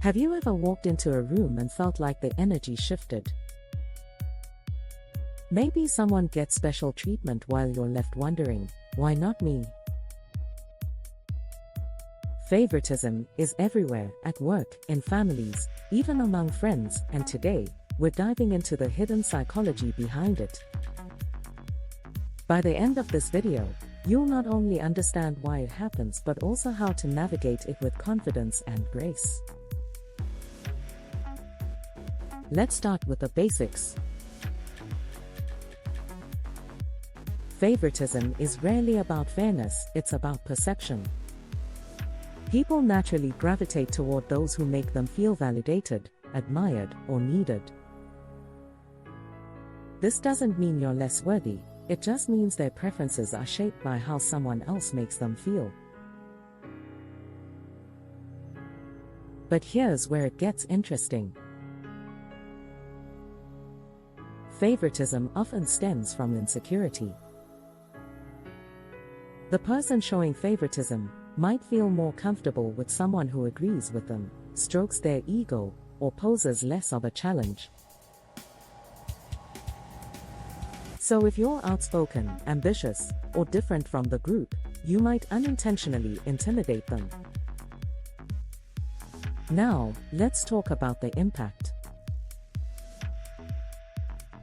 Have you ever walked into a room and felt like the energy shifted? Maybe someone gets special treatment while you're left wondering, why not me? Favoritism is everywhere, at work, in families, even among friends, and today, we're diving into the hidden psychology behind it. By the end of this video, you'll not only understand why it happens but also how to navigate it with confidence and grace. Let's start with the basics. Favoritism is rarely about fairness, it's about perception. People naturally gravitate toward those who make them feel validated, admired, or needed. This doesn't mean you're less worthy, it just means their preferences are shaped by how someone else makes them feel. But here's where it gets interesting. Favoritism often stems from insecurity. The person showing favoritism might feel more comfortable with someone who agrees with them, strokes their ego, or poses less of a challenge. So if you're outspoken, ambitious, or different from the group, you might unintentionally intimidate them. Now, let's talk about the impact.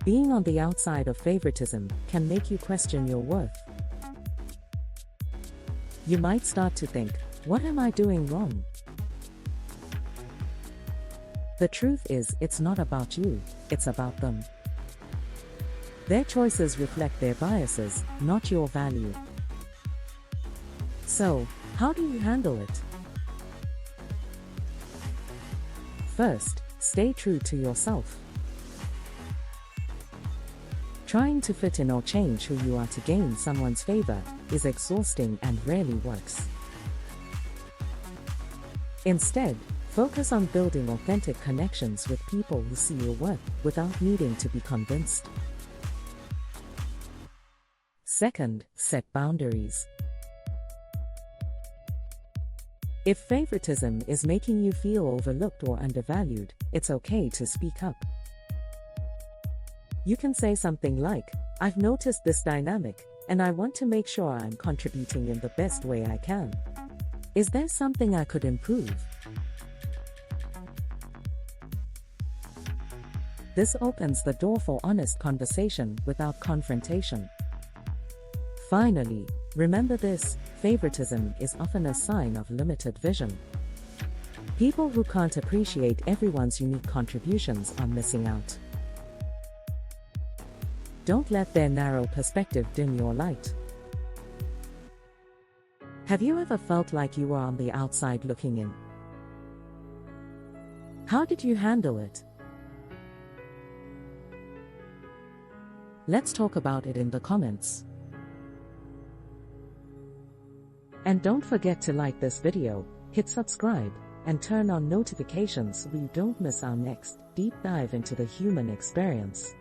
Being on the outside of favoritism can make you question your worth. You might start to think, what am I doing wrong? The truth is, it's not about you, it's about them. Their choices reflect their biases, not your value. So, how do you handle it? First, stay true to yourself. Trying to fit in or change who you are to gain someone's favor is exhausting and rarely works. Instead, focus on building authentic connections with people who see your worth without needing to be convinced. Second, set boundaries. If favoritism is making you feel overlooked or undervalued, it's okay to speak up. You can say something like, I've noticed this dynamic, and I want to make sure I'm contributing in the best way I can. Is there something I could improve? This opens the door for honest conversation without confrontation. Finally, remember this, favoritism is often a sign of limited vision. People who can't appreciate everyone's unique contributions are missing out. Don't let their narrow perspective dim your light. Have you ever felt like you were on the outside looking in? How did you handle it? Let's talk about it in the comments. And don't forget to like this video, hit subscribe, and turn on notifications so you don't miss our next deep dive into the human experience.